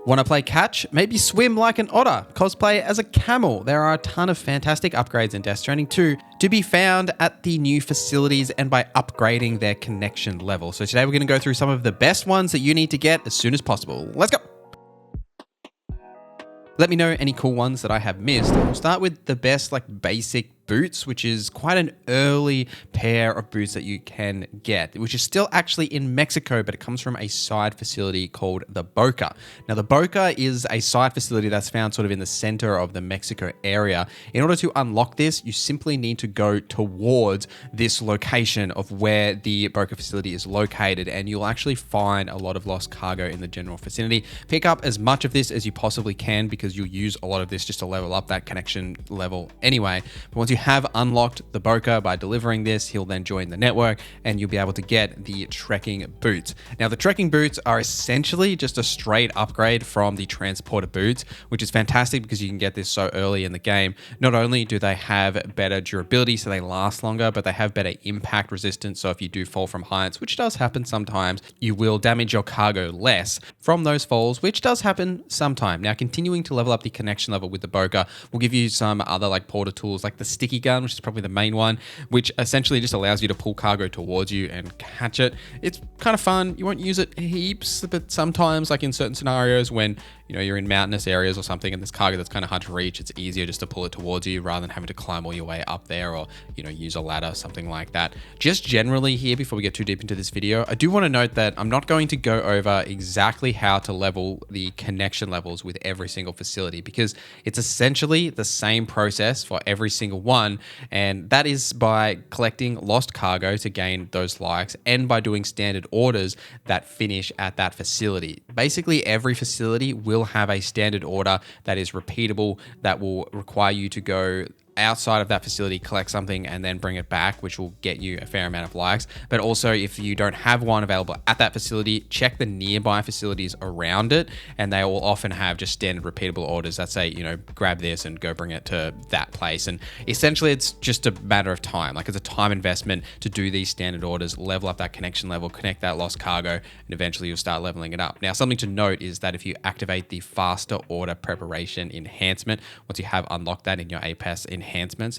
Want to play catch? Maybe swim like an otter, cosplay as a camel. There are a ton of fantastic upgrades in Death Stranding 2 to be found at the new facilities and by upgrading their connection level. So today we're going to go through some of the best ones that you need to get as soon as possible. Let's go! Let me know any cool ones that I have missed. We'll start with the best basic boots, which is quite an early pair of boots that you can get, which is still actually in Mexico, but it comes from a side facility called the Boca. Now, the Boca is a side facility that's found sort of in the center of the Mexico area. In order to unlock this, you simply need to go towards this location of where the Boca facility is located, and you'll actually find a lot of lost cargo in the general vicinity. Pick up as much of this as you possibly can because you'll use a lot of this just to level up that connection level anyway. But once you have unlocked the Boca by delivering this, he'll then join the network and you'll be able to get the trekking boots. Now, the trekking boots are essentially just a straight upgrade from the transporter boots, which is fantastic because you can get this so early in the game. Not only do they have better durability, so they last longer, but they have better impact resistance. So if you do fall from heights, which does happen sometimes, you will damage your cargo less from those falls, which does happen sometime. Now, continuing to level up the connection level with the Boca will give you some other porter tools like the Sticky Gun, which is probably the main one, which essentially just allows you to pull cargo towards you and catch it. It's kind of fun. You won't use it heaps, but sometimes, in certain scenarios when you're in mountainous areas or something and there's cargo that's kind of hard to reach, it's easier just to pull it towards you rather than having to climb all your way up there or use a ladder, something like that. Just generally here, before we get too deep into this video, I do want to note that I'm not going to go over exactly how to level the connection levels with every single facility because it's essentially the same process for every single one, and that is by collecting lost cargo to gain those likes and by doing standard orders that finish at that facility. Basically, every facility will have a standard order that is repeatable, that will require you to go outside of that facility, collect something, and then bring it back, which will get you a fair amount of likes. But also, if you don't have one available at that facility, check the nearby facilities around it, and they will often have just standard repeatable orders that say, grab this and go bring it to that place. And essentially, it's just a matter of time. It's a time investment to do these standard orders, level up that connection level, connect that lost cargo, and eventually you'll start leveling it up. Now, something to note is that if you activate the faster order preparation enhancement, once you have unlocked that in your APES enhancements,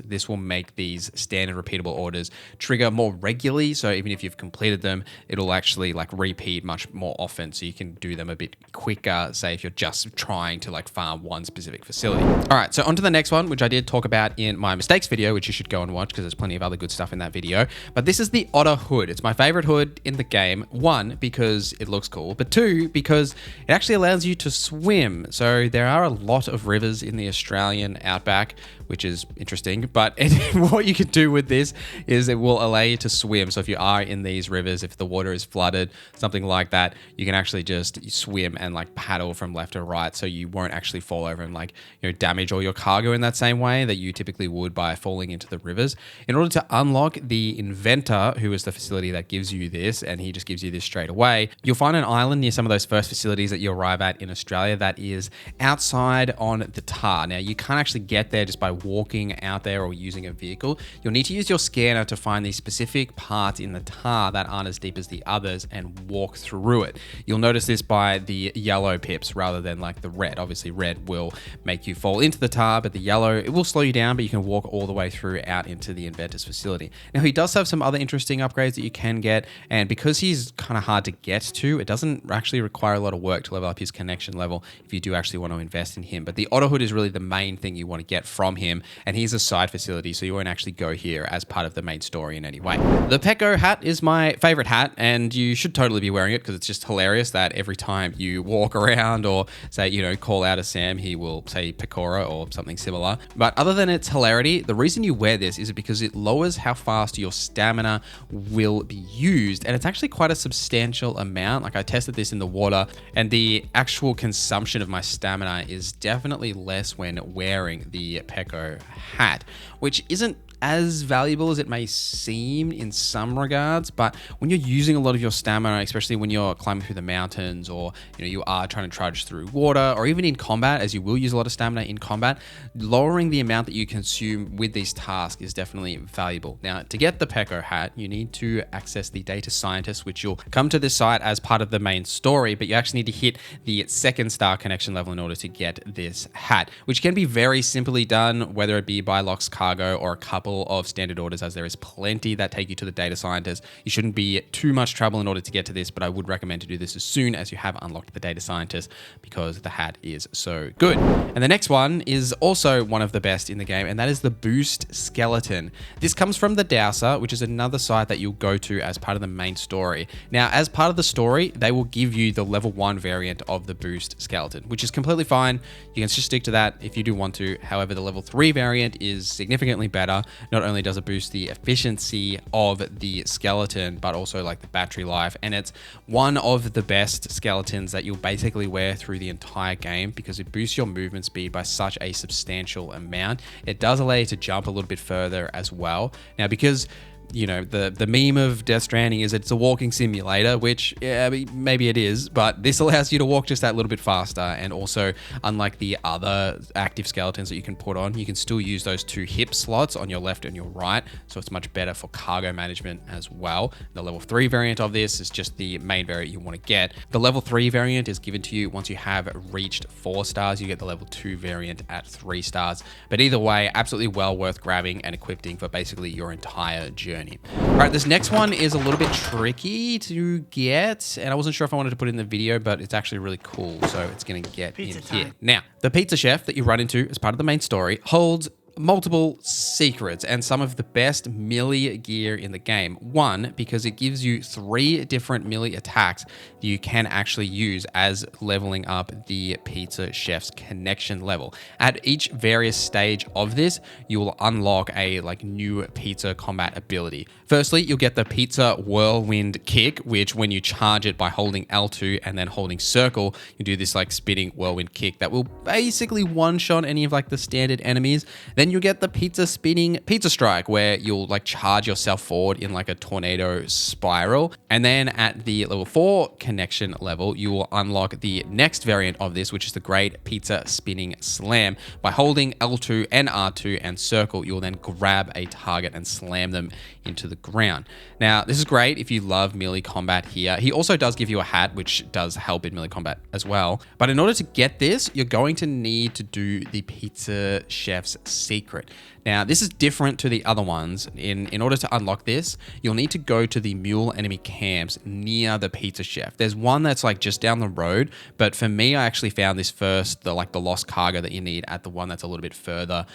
this will make these standard repeatable orders trigger more regularly. So even if you've completed them, it'll actually repeat much more often. So you can do them a bit quicker, say if you're just trying to farm one specific facility. All right, so on to the next one, which I did talk about in my mistakes video, which you should go and watch because there's plenty of other good stuff in that video. But this is the Otter Hood. It's my favorite hood in the game. One, because it looks cool, but two, because it actually allows you to swim. So there are a lot of rivers in the Australian outback, which is interesting, but what you can do with this is it will allow you to swim. So if you are in these rivers, if the water is flooded, something like that, you can actually just swim and paddle from left to right, so you won't actually fall over and damage all your cargo in that same way that you typically would by falling into the rivers. In order to unlock the inventor, who is the facility that gives you this, and he just gives you this straight away, you'll find an island near some of those first facilities that you arrive at in Australia that is outside on the tar. Now, you can't actually get there just by walking out there or using a vehicle. You'll need to use your scanner to find the specific parts in the tar that aren't as deep as the others and walk through it. You'll notice this by the yellow pips rather than the red. Obviously, red will make you fall into the tar, but the yellow, it will slow you down, but you can walk all the way through out into the inventor's facility. Now, he does have some other interesting upgrades that you can get, and because he's kind of hard to get to, it doesn't actually require a lot of work to level up his connection level if you do actually want to invest in him. But the Otter Hood is really the main thing you want to get from him, and he's a side facility, so you won't actually go here as part of the main story in any way. The Peko Hat is my favorite hat, and you should totally be wearing it because it's just hilarious that every time you walk around or say, call out a Sam, he will say Pekora or something similar. But other than its hilarity, the reason you wear this is because it lowers how fast your stamina will be used, and it's actually quite a substantial amount. I tested this in the water, and the actual consumption of my stamina is definitely less when wearing the Peko Hat, which isn't as valuable as it may seem in some regards, but when you're using a lot of your stamina, especially when you're climbing through the mountains, or you are trying to trudge through water, or even in combat, as you will use a lot of stamina in combat, lowering the amount that you consume with these tasks is definitely valuable. Now, to get the Peko Hat, you need to access the data scientist, which you'll come to this site as part of the main story, but you actually need to hit the 2nd star connection level in order to get this hat, which can be very simply done, whether it be by Lock's Cargo or a couple of standard orders, as there is plenty that take you to the data scientist. You shouldn't be too much trouble in order to get to this, but I would recommend to do this as soon as you have unlocked the data scientist, because the hat is so good. And the next one is also one of the best in the game, and that is the boost skeleton. This comes from the Dowser, which is another site that you'll go to as part of the main story. Now, as part of the story, they will give you the level 1 variant of the boost skeleton, which is completely fine. You can just stick to that if you do want to. However, the level 3 variant is significantly better. Not only does it boost the efficiency of the skeleton, but also like the battery life. And it's one of the best skeletons that you'll basically wear through the entire game, because it boosts your movement speed by such a substantial amount. It does allow you to jump a little bit further as well. Now, because the meme of Death Stranding is it's a walking simulator, which, yeah, maybe it is, but this allows you to walk just that little bit faster. And also, unlike the other active skeletons that you can put on, you can still use those 2 hip slots on your left and your right, so it's much better for cargo management as well. The level 3 variant of this is just the main variant you want to get. The level 3 variant is given to you once you have reached 4 stars. You get the level 2 variant at 3 stars. But either way, absolutely well worth grabbing and equipping for basically your entire journey. All right, this next one is a little bit tricky to get, and I wasn't sure if I wanted to put it in the video, but it's actually really cool, so it's going to get in here. Now, the pizza chef that you run into as part of the main story holds multiple secrets and some of the best melee gear in the game. One, because it gives you 3 different melee attacks that you can actually use as leveling up the pizza chef's connection level. At each various stage of this, you will unlock a new pizza combat ability. Firstly, you'll get the pizza whirlwind kick, which when you charge it by holding L2 and then holding circle, you do this spinning whirlwind kick that will basically one-shot any of the standard enemies. Then you'll get the pizza spinning pizza strike, where you'll charge yourself forward in a tornado spiral. And then at the level 4 connection level, you will unlock the next variant of this, which is the great pizza spinning slam. By holding L2 and R2 and circle, you'll then grab a target and slam them into the ground. Now, this is great if you love melee combat here. He also does give you a hat, which does help in melee combat as well. But in order to get this, you're going to need to do the pizza chef's secret. Now, this is different to the other ones. In order to unlock this, you'll need to go to the mule enemy camps near the pizza chef. There's one that's just down the road, but for me, I actually found this first, the lost cargo that you need at the one that's a little bit further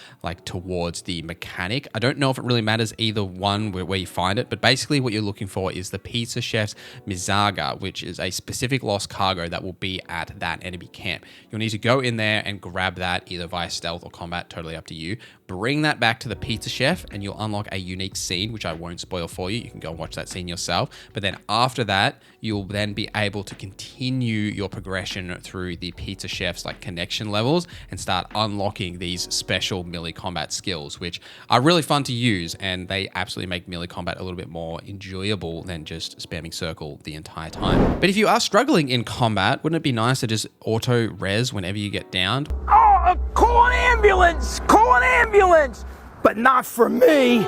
towards the mechanic. I don't know if it really matters either one where you find it, but basically what you're looking for is the pizza chef's Mizaga, which is a specific lost cargo that will be at that enemy camp. You'll need to go in there and grab that either via stealth or combat, totally up to you. Bring that back to the pizza chef and you'll unlock a unique scene, which I won't spoil for you. You can go and watch that scene yourself. But then after that, you'll then be able to continue your progression through the pizza chef's connection levels and start unlocking these special melee combat skills, which are really fun to use, and they absolutely make melee combat a little bit more enjoyable than just spamming circle the entire time. But if you are struggling in combat, wouldn't it be nice to just auto res whenever you get downed? Oh, call an ambulance! Call an ambulance! But not for me.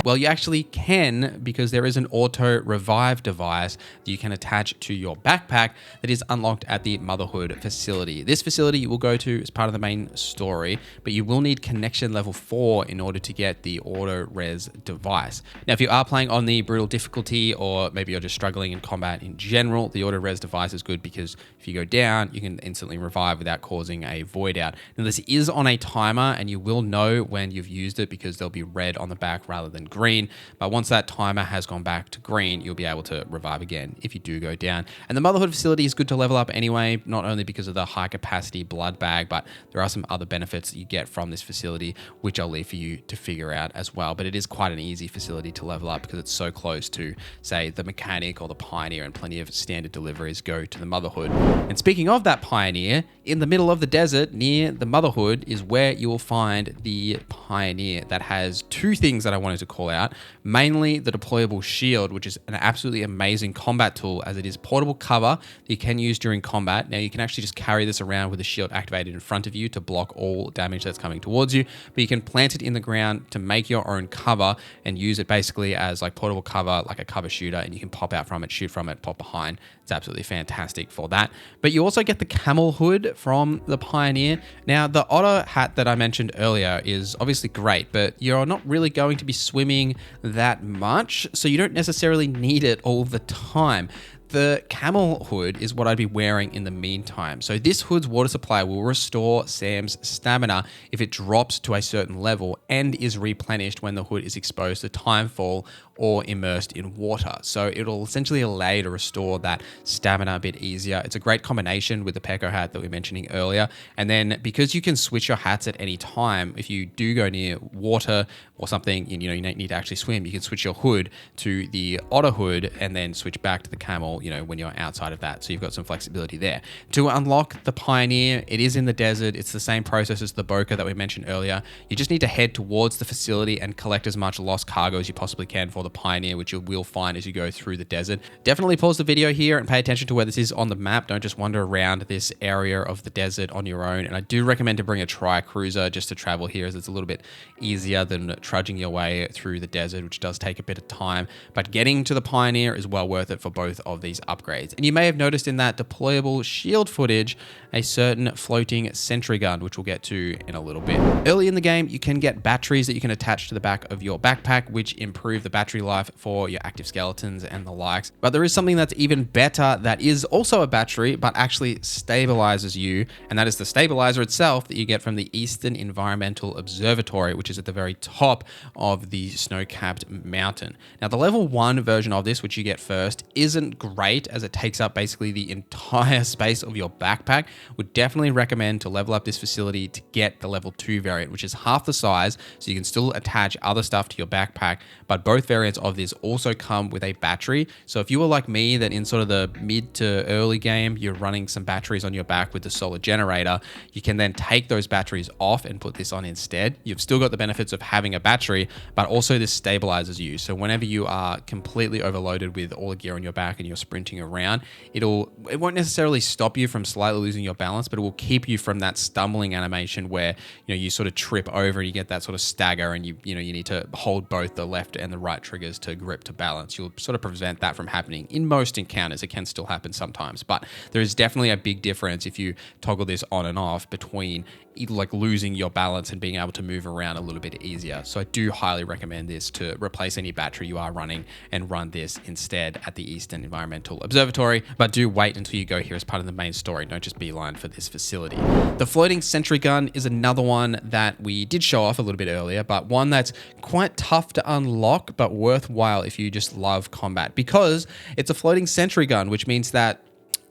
Well, you actually can, because there is an auto revive device that you can attach to your backpack that is unlocked at the Motherhood facility. This facility you will go to as part of the main story, but you will need connection level 4 in order to get the auto res device. Now, if you are playing on the brutal difficulty, or maybe you're just struggling in combat in general, the auto res device is good because if you go down, you can instantly revive without causing a void out. Now, this is on a timer, and you will know when you've used it because there'll be red on the back rather than green. But once that timer has gone back to green, you'll be able to revive again if you do go down. And the Motherhood facility is good to level up anyway, not only because of the high capacity blood bag, but there are some other benefits that you get from this facility, which I'll leave for you to figure out as well. But it is quite an easy facility to level up because it's so close to, say, the Mechanic or the Pioneer, and plenty of standard deliveries go to the Motherhood. And speaking of that Pioneer, in the middle of the desert near the Motherhood is where you will find the Pioneer that has two things that I wanted to call out. Mainly the deployable shield, which is an absolutely amazing combat tool as it is portable cover that you can use during combat. Now you can actually just carry this around with the shield activated in front of you to block all damage that's coming towards you, but you can plant it in the ground to make your own cover and use it basically as like portable cover, like a cover shooter, and you can pop out from it, shoot from it, pop behind. It's absolutely fantastic for that. But you also get the camel hood from the Pioneer. Now the Otter hat that I mentioned earlier is obviously great, but you're not really going to be swimming that much, so you don't necessarily need it all the time. The camel hood is what I'd be wearing in the meantime. So this hood's water supply will restore Sam's stamina if it drops to a certain level and is replenished when the hood is exposed to timefall or immersed in water. So it'll essentially allow you to restore that stamina a bit easier. It's a great combination with the Peko hat that we were mentioning earlier. And then because you can switch your hats at any time, if you do go near water or something, you need to actually swim, you can switch your hood to the Otter Hood and then switch back to the camel, when you're outside of that. So you've got some flexibility there. To unlock the Pioneer, it is in the desert. It's the same process as the Boca that we mentioned earlier. You just need to head towards the facility and collect as much lost cargo as you possibly can for the Pioneer, which you will find as you go through the desert. Definitely pause the video here and pay attention to where this is on the map. Don't just wander around this area of the desert on your own. And I do recommend to bring a tri-cruiser just to travel here, as it's a little bit easier than trudging your way through the desert, which does take a bit of time. But getting to the Pioneer is well worth it for both of these upgrades. And you may have noticed in that deployable shield footage a certain floating Sentry Gun, which we'll get to in a little bit. Early in the game, you can get batteries that you can attach to the back of your backpack, which improve the battery life for your active skeletons and the likes. But there is something that's even better that is also a battery, but actually stabilizes you, and that is the Stabiliser itself that you get from the Eastern Environmental Observatory, which is at the very top of the snow-capped mountain. Now, the level 1 version of this, which you get first, isn't great as it takes up basically the entire space of your backpack. Would definitely recommend to level up this facility to get the level 2 variant, which is half the size, so you can still attach other stuff to your backpack, but both variants of this also come with a battery. So if you were like me, that in sort of the mid to early game, you're running some batteries on your back with the solar generator, you can then take those batteries off and put this on instead. You've still got the benefits of having a battery, but also this stabilizes you. So whenever you are completely overloaded with all the gear on your back and you're sprinting around, it won't necessarily stop you from slightly losing your balance, but it will keep you from that stumbling animation where you sort of trip over and you get that sort of stagger, and you need to hold both the left and the right triggers to grip to balance. You'll sort of prevent that from happening in most encounters. It can still happen sometimes, but there is definitely a big difference if you toggle this on and off between like losing your balance and being able to move around a little bit easier. So I do highly recommend this to replace any battery you are running and run this instead at the Eastern Environmental Observatory. But do wait until you go here as part of the main story. Don't just beeline for this facility. The floating Sentry Gun is another one that we did show off a little bit earlier, but one that's quite tough to unlock, but worthwhile if you just love combat, because it's a floating Sentry Gun, which means that,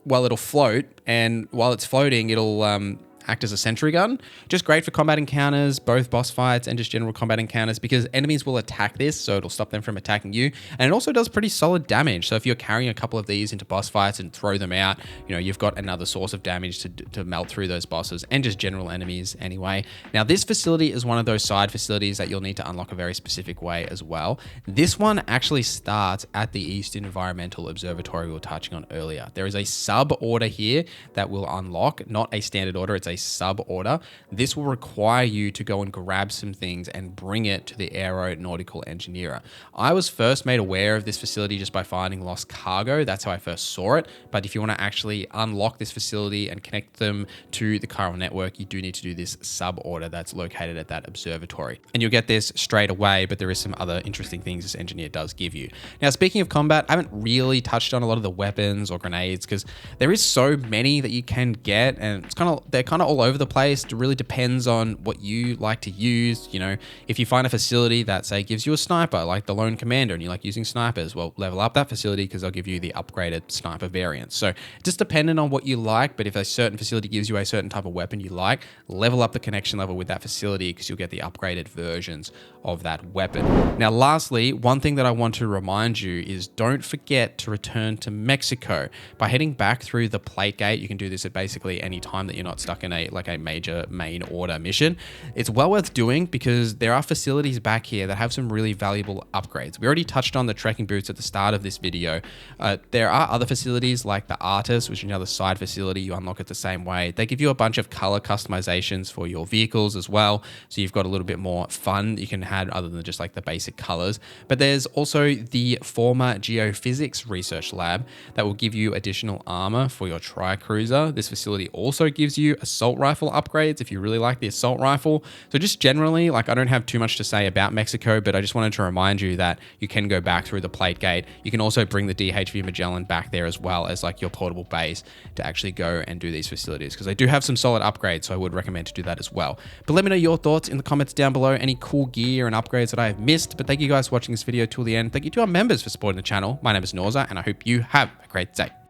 well, it'll float, and while it's floating, it'll act as a sentry gun. Just great for combat encounters, both boss fights and just general combat encounters, because enemies will attack this, so it'll stop them from attacking you. And it also does pretty solid damage. So if you're carrying a couple of these into boss fights and throw them out, you've got another source of damage to melt through those bosses and just general enemies anyway. Now, this facility is one of those side facilities that you'll need to unlock a very specific way as well. This one actually starts at the Eastern Environmental Observatory we were touching on earlier. There is a sub order here that will unlock, not a standard order, it's a sub order. This will require you to go and grab some things and bring it to the Aeronautical Engineer. I was first made aware of this facility just by finding lost cargo. That's how I first saw it. But if you want to actually unlock this facility and connect them to the chiral network, you do need to do this sub order that's located at that observatory. And you'll get this straight away, but there is some other interesting things this engineer does give you. Now, speaking of combat, I haven't really touched on a lot of the weapons or grenades because there is so many that you can get, and they're kind of all over the place. It really depends on what you like to use. You know, if you find a facility that, say, gives you a sniper, like the Lone Commander, and you like using snipers, well, level up that facility because they'll give you the upgraded sniper variant. So just depending on what you like, but if a certain facility gives you a certain type of weapon you like, level up the connection level with that facility because you'll get the upgraded versions of that weapon. Now, lastly, one thing that I want to remind you is don't forget to return to Mexico. By heading back through the plate gate, you can do this at basically any time that you're not stuck in a major main order mission. It's well worth doing because there are facilities back here that have some really valuable upgrades. We already touched on the trekking boots at the start of this video. There are other facilities like the Artist, which is another side facility. You unlock it the same way. They give you a bunch of color customizations for your vehicles as well. So you've got a little bit more fun you can have other than just like the basic colors. But there's also the former geophysics research lab that will give you additional armor for your tri-cruiser. This facility also gives you assault rifle upgrades if you really like the assault rifle. So just generally, like, I don't have too much to say about Mexico, but I just wanted to remind you that you can go back through the plate gate. You can also bring the DHV Magellan back there as well as like your portable base to actually go and do these facilities, because they do have some solid upgrades, so I would recommend to do that as well. But let me know your thoughts in the comments down below, any cool gear and upgrades that I have missed. But thank you guys for watching this video till the end. Thank you to our members for supporting the channel. My name is Norza, and I hope you have a great day.